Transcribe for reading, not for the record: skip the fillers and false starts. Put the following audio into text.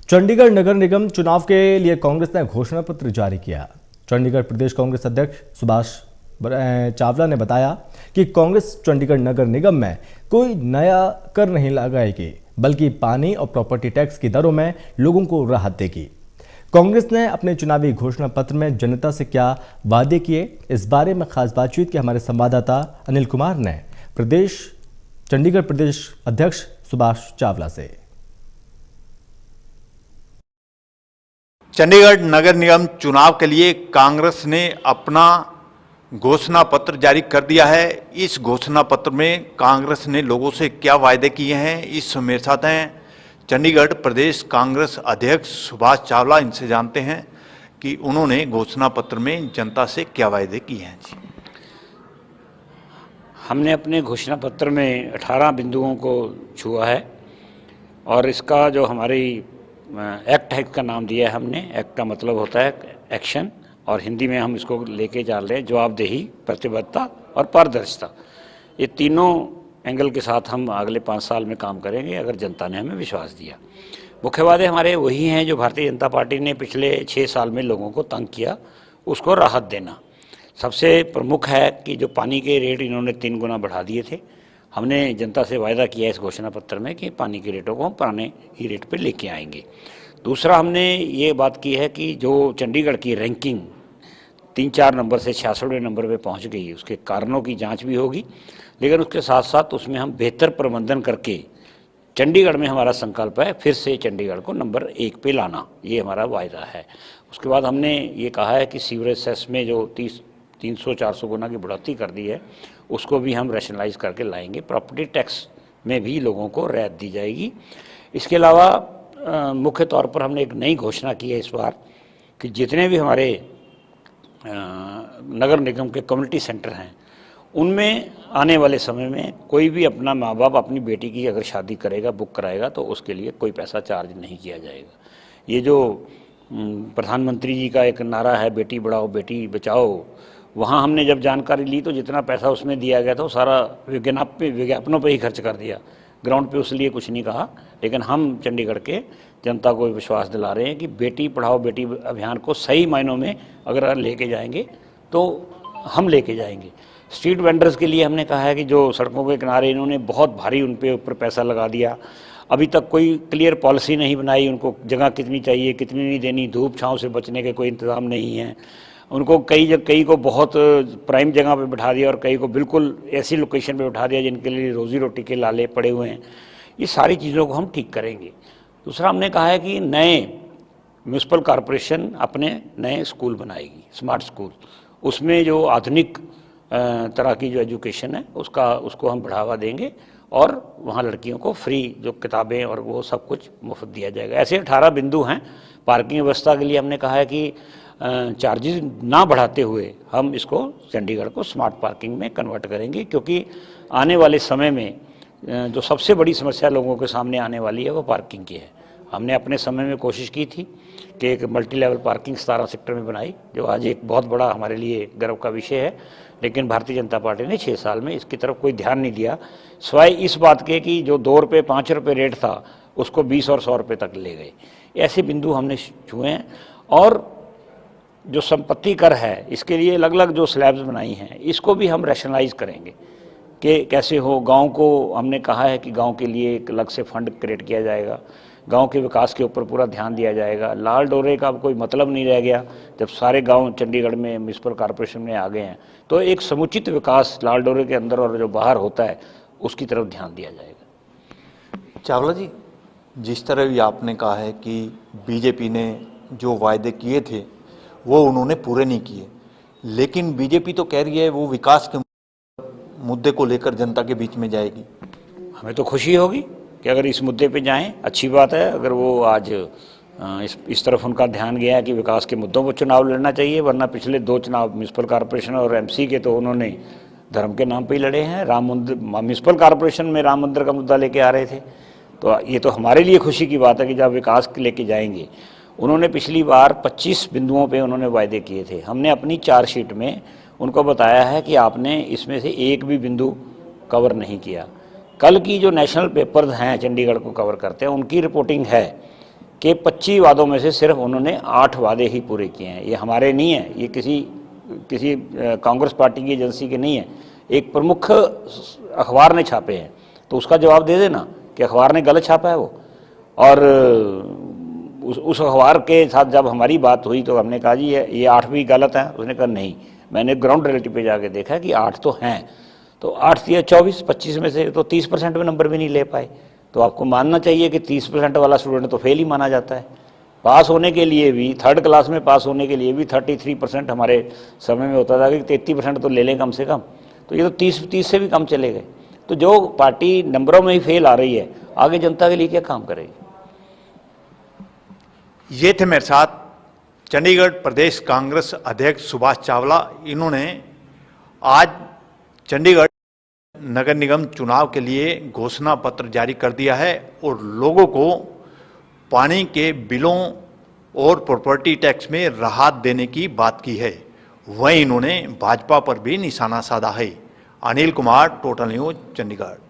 चंडीगढ़ नगर निगम चुनाव के लिए कांग्रेस ने घोषणा पत्र जारी किया। चंडीगढ़ प्रदेश कांग्रेस अध्यक्ष सुभाष चावला ने बताया कि कांग्रेस चंडीगढ़ नगर निगम में कोई नया कर नहीं लगाएगी, बल्कि पानी और प्रॉपर्टी टैक्स की दरों में लोगों को राहत देगी। कांग्रेस ने अपने चुनावी घोषणा पत्र में जनता से क्या वादे किए, इस बारे में खास बातचीत की हमारे संवाददाता अनिल कुमार ने चंडीगढ़ प्रदेश अध्यक्ष सुभाष चावला से। चंडीगढ़ नगर निगम चुनाव के लिए कांग्रेस ने अपना घोषणा पत्र जारी कर दिया है। इस घोषणा पत्र में कांग्रेस ने लोगों से क्या वायदे किए हैं, इस मेरे साथ हैं चंडीगढ़ प्रदेश कांग्रेस अध्यक्ष सुभाष चावला। इनसे जानते हैं कि उन्होंने घोषणा पत्र में जनता से क्या वायदे किए हैं। जी, हमने अपने घोषणा पत्र में 18 बिंदुओं को छुआ है और इसका जो हमारी एक्ट है, इसका नाम दिया है हमने। एक्ट का मतलब होता है एक्शन, और हिंदी में हम इसको लेके चल रहे हैं जवाबदेही, प्रतिबद्धता और पारदर्शिता। ये तीनों एंगल के साथ हम अगले 5 साल में काम करेंगे अगर जनता ने हमें विश्वास दिया। मुख्य वादे हमारे वही हैं जो भारतीय जनता पार्टी ने पिछले 6 साल में लोगों को तंग किया, उसको राहत देना। सबसे प्रमुख है कि जो पानी के रेट इन्होंने 3 गुना बढ़ा दिए थे। हमने जनता से वायदा किया इस घोषणा पत्र में कि पानी के रेटों को हम पुराने ही रेट पे लेके आएंगे। दूसरा, हमने ये बात की है कि जो चंडीगढ़ की रैंकिंग 3-4 नंबर से 66वें नंबर पे पहुंच गई, उसके कारणों की जांच भी होगी, लेकिन उसके साथ साथ उसमें हम बेहतर प्रबंधन करके चंडीगढ़ में हमारा संकल्प है फिर से चंडीगढ़ को नंबर 1 पे लाना। ये हमारा वायदा है। उसके बाद हमने ये कहा है कि सीवरेज सेस में जो 300-400 गुना की बढ़ोतरी कर दी है, उसको भी हम रैशनलाइज करके लाएंगे। प्रॉपर्टी टैक्स में भी लोगों को रियायत दी जाएगी। इसके अलावा मुख्य तौर पर हमने एक नई घोषणा की है इस बार कि जितने भी हमारे नगर निगम के कम्युनिटी सेंटर हैं, उनमें आने वाले समय में कोई भी अपना माँ बाप अपनी बेटी की अगर शादी करेगा, बुक कराएगा, तो उसके लिए कोई पैसा चार्ज नहीं किया जाएगा। ये जो प्रधानमंत्री जी का एक नारा है, बेटी बढ़ाओ बेटी बचाओ, वहाँ हमने जब जानकारी ली तो जितना पैसा उसमें दिया गया था वो सारा विज्ञापनों पे ही खर्च कर दिया। ग्राउंड पे उसलिए कुछ नहीं कहा। लेकिन हम चंडीगढ़ के जनता को विश्वास दिला रहे हैं कि बेटी पढ़ाओ बेटी अभियान को सही मायनों में अगर लेके जाएंगे तो हम लेके जाएंगे। स्ट्रीट वेंडर्स के लिए हमने कहा है कि जो सड़कों के किनारे इन्होंने बहुत भारी उन पे ऊपर पैसा लगा दिया, अभी तक कोई क्लियर पॉलिसी नहीं बनाई, उनको जगह कितनी चाहिए कितनी नहीं देनी, धूप छाँव से बचने के कोई इंतज़ाम नहीं है। उनको कई को बहुत प्राइम जगह पे बिठा दिया और कई को बिल्कुल ऐसी लोकेशन पे बिठा दिया जिनके लिए रोज़ी रोटी के लाले पड़े हुए हैं। ये सारी चीज़ों को हम ठीक करेंगे। दूसरा, हमने कहा है कि नए म्यूनसिपल कॉरपोरेशन अपने नए स्कूल बनाएगी, स्मार्ट स्कूल। उसमें जो आधुनिक तरह की जो एजुकेशन है उसको हम बढ़ावा देंगे और वहाँ लड़कियों को फ्री जो किताबें और वो सब कुछ मुफ्त दिया जाएगा। ऐसे 18 बिंदु हैं। पार्किंग व्यवस्था के लिए हमने कहा है कि चार्जेस ना बढ़ाते हुए हम इसको चंडीगढ़ को स्मार्ट पार्किंग में कन्वर्ट करेंगे, क्योंकि आने वाले समय में जो सबसे बड़ी समस्या लोगों के सामने आने वाली है वो पार्किंग की है। हमने अपने समय में कोशिश की थी कि एक मल्टी लेवल पार्किंग 17 सेक्टर में बनाई, जो आज एक बहुत बड़ा हमारे लिए गर्व का विषय है। लेकिन भारतीय जनता पार्टी ने 6 साल में इसकी तरफ कोई ध्यान नहीं दिया, सिवाय इस बात के कि जो 2 रुपये 5 रुपये रेट था उसको 20 और 100 रुपये तक ले गए। ऐसे बिंदु हमने छुए हैं। और जो संपत्ति कर है, इसके लिए अलग अलग जो स्लैब्स बनाई हैं, इसको भी हम रैशनलाइज करेंगे कि कैसे हो। गांव को हमने कहा है कि गांव के लिए एक अलग से फंड क्रिएट किया जाएगा, गांव के विकास के ऊपर पूरा ध्यान दिया जाएगा। लाल डोरे का कोई मतलब नहीं रह गया जब सारे गांव चंडीगढ़ में म्यूनसिपल कॉरपोरेशन में आ गए हैं, तो एक समुचित विकास लाल डोरे के अंदर और जो बाहर होता है उसकी तरफ ध्यान दिया जाएगा। चावला जी, जिस तरह भी आपने कहा है कि बीजेपी ने जो वायदे किए थे वो उन्होंने पूरे नहीं किए, लेकिन बीजेपी तो कह रही है वो विकास के मुद्दे को लेकर जनता के बीच में जाएगी। हमें तो खुशी होगी कि अगर इस मुद्दे पे जाएं, अच्छी बात है। अगर वो आज इस तरफ उनका ध्यान गया है कि विकास के मुद्दों पर चुनाव लड़ना चाहिए, वरना पिछले 2 चुनाव म्यूनसिपल कॉरपोरेशन और एमसी के तो उन्होंने धर्म के नाम पे ही लड़े हैं। राम मंदिर, म्यूनसिपल कॉरपोरेशन में राम मंदिर का मुद्दा लेके आ रहे थे। तो ये तो हमारे लिए खुशी की बात है कि जब विकास लेके जाएंगे। उन्होंने पिछली बार 25 बिंदुओं पे उन्होंने वायदे किए थे। हमने अपनी चार्जशीट में उनको बताया है कि आपने इसमें से एक भी बिंदु कवर नहीं किया। कल की जो नेशनल पेपर्स हैं चंडीगढ़ को कवर करते हैं, उनकी रिपोर्टिंग है कि 25 वादों में से सिर्फ उन्होंने 8 वादे ही पूरे किए हैं। ये हमारे नहीं है, ये किसी कांग्रेस पार्टी की एजेंसी के नहीं है, एक प्रमुख अखबार ने छापे हैं, तो उसका जवाब दे देना कि अखबार ने गलत छापा है वो। और उस अखबार के साथ जब हमारी बात हुई तो हमने कहा जी ये 8 भी गलत हैं। उसने कहा नहीं, मैंने ग्राउंड रियलिटी पे जाके देखा कि 8 तो हैं। तो 8 या 24, 25 में से तो 30% में नंबर भी नहीं ले पाए। तो आपको मानना चाहिए कि 30% वाला स्टूडेंट तो फेल ही माना जाता है। पास होने के लिए भी, 3rd क्लास में पास होने के लिए भी 33% हमारे समय में होता था कि 33% तो ले लें कम से कम। तो ये तो 30 से भी कम चले गए। तो जो पार्टी नंबरों में ही फेल आ रही है, आगे जनता के लिए क्या काम करेगी। ये थे मेरे साथ चंडीगढ़ प्रदेश कांग्रेस अध्यक्ष सुभाष चावला। इन्होंने आज चंडीगढ़ नगर निगम चुनाव के लिए घोषणा पत्र जारी कर दिया है और लोगों को पानी के बिलों और प्रॉपर्टी टैक्स में राहत देने की बात की है। वहीं इन्होंने भाजपा पर भी निशाना साधा है। Anil Kumar, total news, Chandigarh.